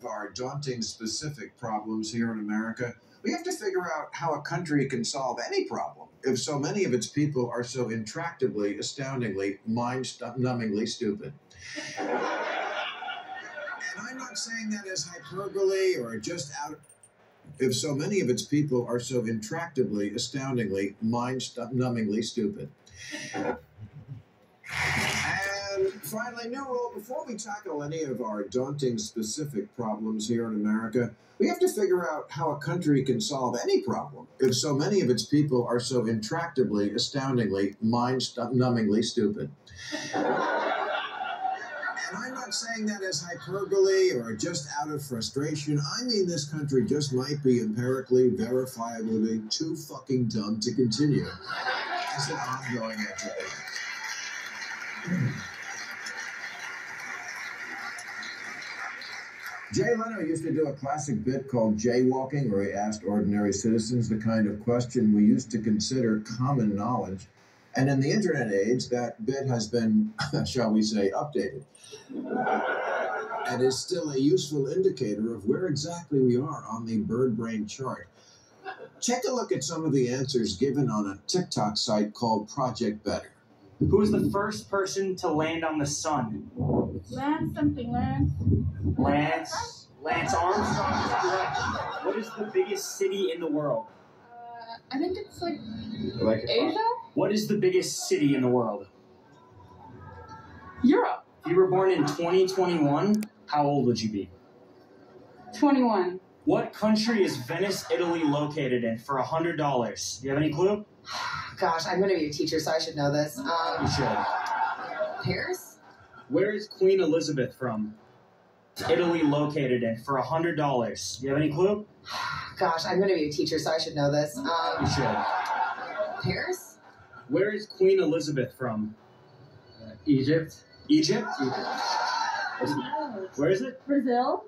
Our daunting specific problems here in America, we have to figure out how a country can solve any problem if so many of its people are so intractably, astoundingly, mind-numbingly stupid. And I'm not saying that as hyperbole or just out. If so many of its people are so intractably, astoundingly, mind-numbingly stupid. And finally, new rule, before we tackle any of our daunting specific problems here in America, we have to figure out how a country can solve any problem if so many of its people are so intractably, astoundingly, mind-numbingly stupid. And I'm not saying that as hyperbole or just out of frustration. I mean this country just might be empirically, verifiably too fucking dumb to continue as an ongoing entity. Jay Leno used to do a classic bit called Jaywalking, where he asked ordinary citizens the kind of question we used to consider common knowledge. And in the internet age, that bit has been, shall we say, updated. And is still a useful indicator of where exactly we are on the bird brain chart. Take a look at some of the answers given on a TikTok site called Project Better. Who was the first person to land on the sun? Lance something, Lance. Lance Armstrong is correct. What is the biggest city in the world? I think it's like Asia? What is the biggest city in the world? Europe. If you were born in 2021, how old would you be? 21. What country is Venice, Italy located in for $100? Do you have any clue? Gosh, I'm going to be a teacher, so I should know this. You should. Paris? Where is Queen Elizabeth from? Italy located in for $100? Do you have any clue? Gosh, I'm going to be a teacher, so I should know this. You should. Paris? Where is Queen Elizabeth from? Egypt. Egypt? Where is it? Brazil?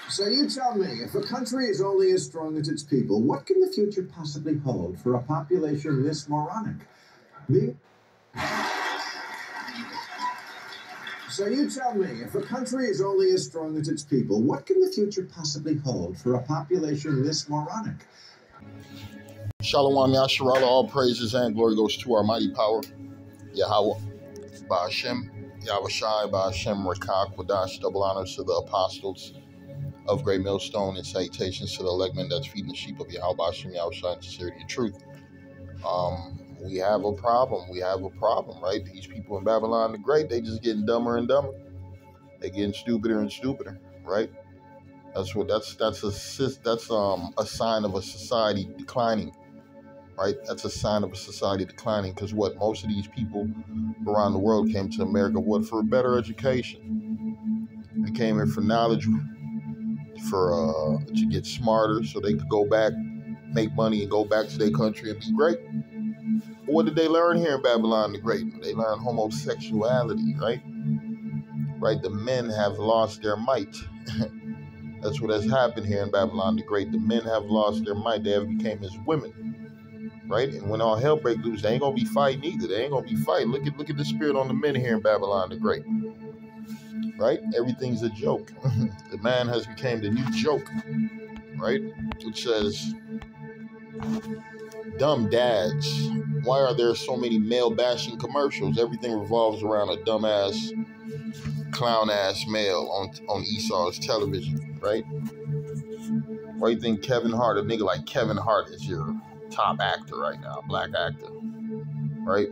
So you tell me, if a country is only as strong as its people, what can the future possibly hold for a population this moronic? So you tell me, if a country is only as strong as its people, what can the future possibly hold for a population this moronic? Shalom Yasharala, all praises and glory goes to our mighty power, Yahweh, Ba'ashem, Yahushai, Ba'ashem, Rakak, Wadash, double honors to the apostles of Great Millstone and salutations to the electmen that's feeding the sheep of Yahweh, Ba'ashem, Yahushai, in sincerity and truth. We have a problem. Right? These people in Babylon the Great, they just getting dumber and dumber. They getting stupider and stupider, right? That's a sign of a society declining, right? That's a sign of a society declining because most of these people around the world came to America, for a better education. They came here for knowledge, to get smarter so they could go back, make money and go back to their country and be great. But what did they learn here in Babylon the Great? They learned homosexuality, right? Right, the men have lost their might. That's what has happened here in Babylon the Great. The men have lost their might. They have become as women, right? And when all hell breaks loose, they ain't gonna be fighting either. They ain't gonna be fighting. Look at the spirit on the men here in Babylon the Great, right? Everything's a joke. The man has become the new joke, right? Which says, dumb dads. Why are there so many male bashing commercials? Everything revolves around a dumbass, clown ass male on Esau's television, right? Why do you think Kevin Hart, a nigga like Kevin Hart, is your top actor right now, black actor, right?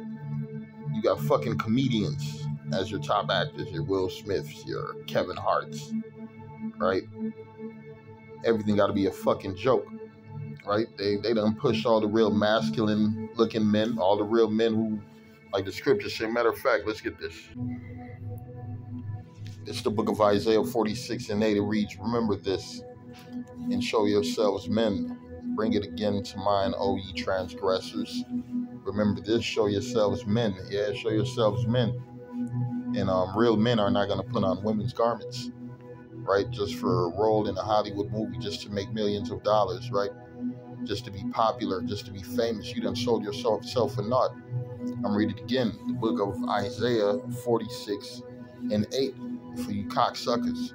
You got fucking comedians as your top actors, your Will Smiths, your Kevin Harts, right? Everything got to be a fucking joke, right? They done pushed all the real masculine looking men, all the real men who, like the scriptures say. Matter of fact, let's get this. It's the book of Isaiah 46:8. It reads, remember this and show yourselves men. Bring it again to mind, O ye transgressors. Remember this, show yourselves men. Yeah, show yourselves men. And real men are not going to put on women's garments, right? Just for a role in a Hollywood movie, just to make millions of dollars, right? Just to be popular, just to be famous. You done sold yourself for naught. I'm reading it again, the book of Isaiah 46:8 for you cocksuckers.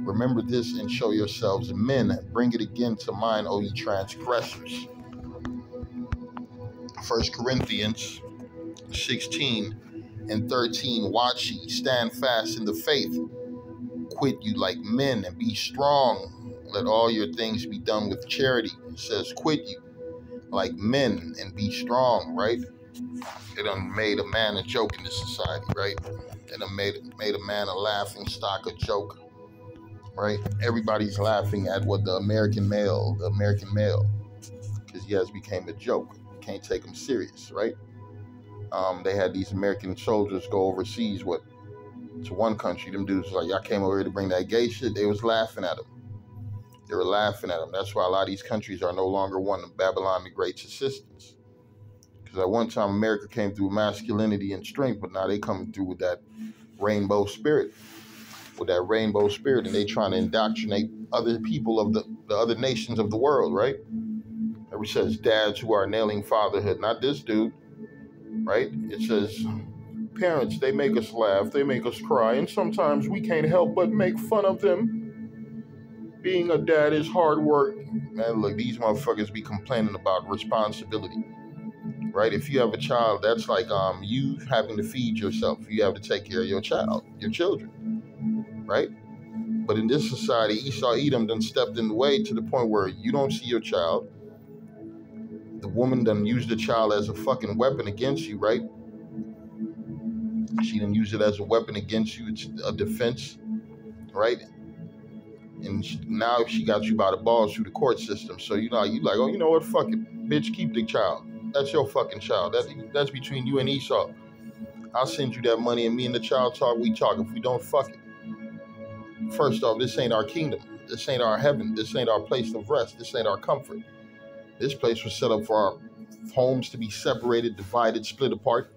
Remember this and show yourselves men. Bring it again to mind, O ye transgressors. 1 Corinthians 16:13. Watch ye, stand fast in the faith. Quit you like men and be strong. Let all your things be done with charity. It says quit you like men and be strong, right? It done made a man a joke in this society, right? It done made a man a laughing stock, a joke, right? Everybody's laughing at what the American male, because he has became a joke. You can't take him serious, right? They had these American soldiers go overseas, to one country. Them dudes was like, y'all came over here to bring that gay shit. They was laughing at them. They were laughing at them. That's why a lot of these countries are no longer one of Babylon the Great's assistants. Because at one time, America came through masculinity and strength, but now they coming through with that rainbow spirit. And they trying to indoctrinate other people of the other nations of the world, right? It says dads who are nailing fatherhood, not this dude, right? It says parents, they make us laugh, they make us cry, and sometimes we can't help but make fun of them. Being a dad is hard work. Man, look, these motherfuckers be complaining about responsibility, right? If you have a child, that's like you having to feed yourself. You have to take care of your children, right? But in this society, Esau Edom done stepped in the way to the point where you don't see your child. The woman done used the child as a fucking weapon against you, right? She done use it as a weapon against you. It's a defense, right? And now she got you by the balls through the court system. So you like, oh, you know what? Fuck it, bitch. Keep the child. That's your fucking child. That's between you and Esau. I'll send you that money, and me and the child talk. We talk. If we don't, fuck it. First off, this ain't our kingdom. This ain't our heaven. This ain't our place of rest. This ain't our comfort. This place was set up for our homes to be separated, divided, split apart.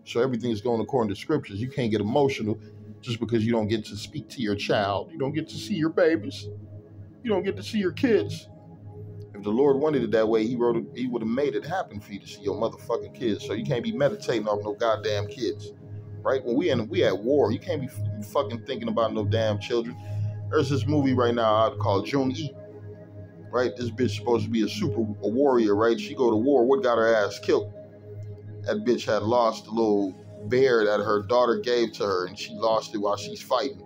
So everything is going according to scriptures. You can't get emotional just because you don't get to speak to your child. You don't get to see your babies. You don't get to see your kids. If the Lord wanted it that way, he would have made it happen for you to see your motherfucking kids. So you can't be meditating off no goddamn kids, right? When we at war, you can't be fucking thinking about no damn children. There's this movie right now called Jung-E, right? This bitch supposed to be a warrior, right? She go to war. What got her ass killed? That bitch had lost a little bear that her daughter gave to her, and she lost it while she's fighting.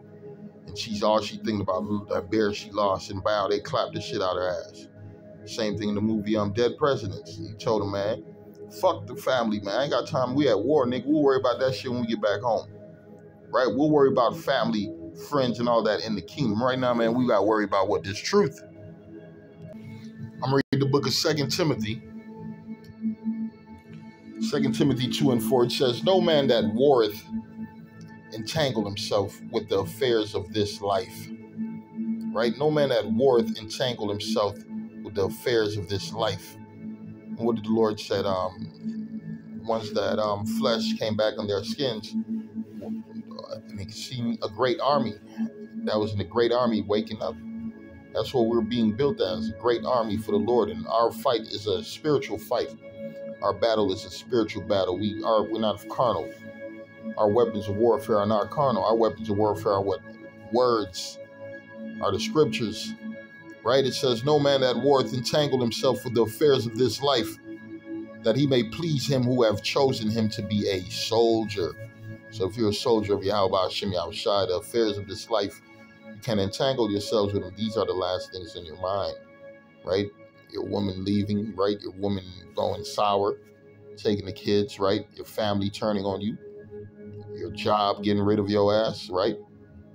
And she's all she thinking about that bear she lost, and wow, they clapped the shit out her ass. Same thing in the movie Dead Presidents. He told him, man, fuck the family, man. I ain't got time. We at war, nigga. We'll worry about that shit when we get back home. Right? We'll worry about family, friends, and all that in the kingdom. Right now, man, we got to worry about what this truth. I'm reading the book of 2 Timothy. 2 Timothy 2:4, it says, no man that warreth entangle himself with the affairs of this life. Right? No man that warreth entangle himself with the affairs of this life. And what did the Lord said? Once that flesh came back on their skins, and they seen a great army. That was in a great army waking up. That's what we're being built as, a great army for the Lord. And our fight is a spiritual fight. Our battle is a spiritual battle. We're not carnal. Our weapons of warfare are not carnal. Our weapons of warfare are what? Words, are the scriptures. Right? It says, no man that warreth entangle himself with the affairs of this life, that he may please him who have chosen him to be a soldier. So if you're a soldier of Yahweh Hashem Yahushua, the affairs of this life, you can entangle yourselves with them. These are the last things in your mind, right? Your woman leaving, right? Your woman going sour, taking the kids, right? Your family turning on you, your job getting rid of your ass, right?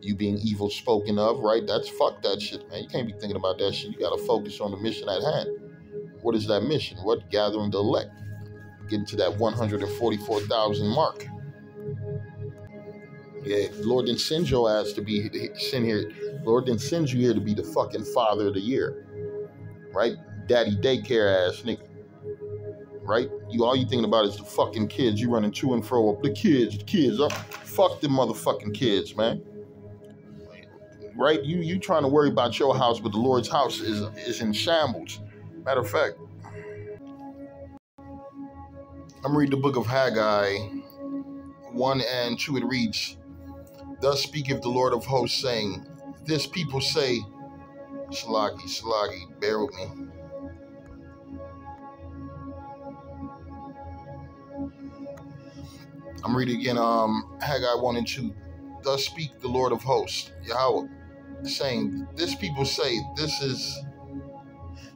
You being evil spoken of, right? Fuck that shit, man. You can't be thinking about that shit. You got to focus on the mission at hand. What is that mission? What? Gathering the elect. Getting to that 144,000 mark. Yeah, Lord didn't send your ass to be sent here. Lord didn't send you here to be the fucking father of the year, right? Daddy daycare ass nigga. right? All you thinking about is the fucking kids. You running to and fro up the kids up. Fuck them motherfucking kids, man. Right? You trying to worry about your house, but the Lord's house is in shambles. Matter of fact, I'm reading the book of Haggai 1 and 2. It reads, "Thus speaketh the Lord of hosts, saying, this people say," Shalagi, bear with me. I'm reading again, Haggai 1 and 2. "Thus speak the Lord of hosts, Yahweh, saying, this people say, this is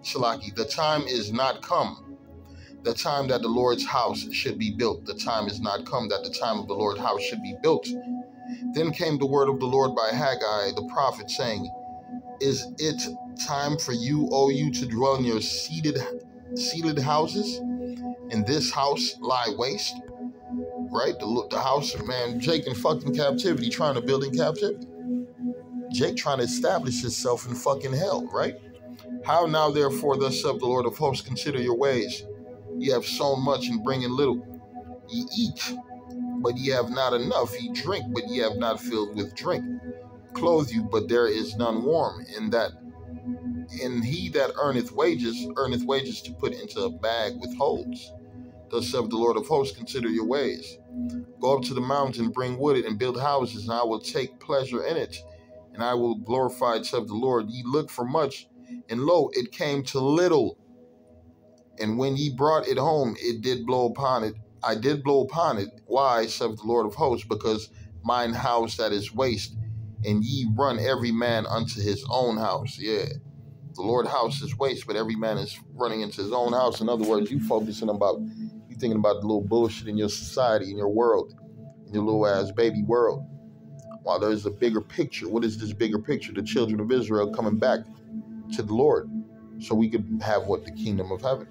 Shalaki, the time is not come, the time that the Lord's house should be built. The time is not come that the time of the Lord's house should be built. Then came the word of the Lord by Haggai the prophet, saying, is it time for you, O you, to dwell in your seated houses, and this house lie waste?" Right? The house, man, Jake in fucking captivity, trying to build in captivity. Jake trying to establish himself in fucking hell, right? "How now, therefore, thus saith the Lord of hosts, consider your ways. Ye have sown much and bring in little. Ye eat, but ye have not enough. Ye drink, but ye have not filled with drink. Clothe you, but there is none warm. And he that earneth wages to put into a bag with holes. Thus saith the Lord of hosts, consider your ways. Go up to the mountains and bring wood and build houses, and I will take pleasure in it, and I will glorify it, saith the Lord. Ye looked for much, and lo, it came to little. And when ye brought it home, it did blow upon it. I did blow upon it. Why, saith the Lord of hosts? Because mine house that is waste, and ye run every man unto his own house." Yeah, the Lord's house is waste, but every man is running into his own house. In other words, you thinking about the little bullshit in your society, in your world, in your little ass baby world. While there's a bigger picture. What is this bigger picture? The children of Israel coming back to the Lord, so we could have the kingdom of heaven.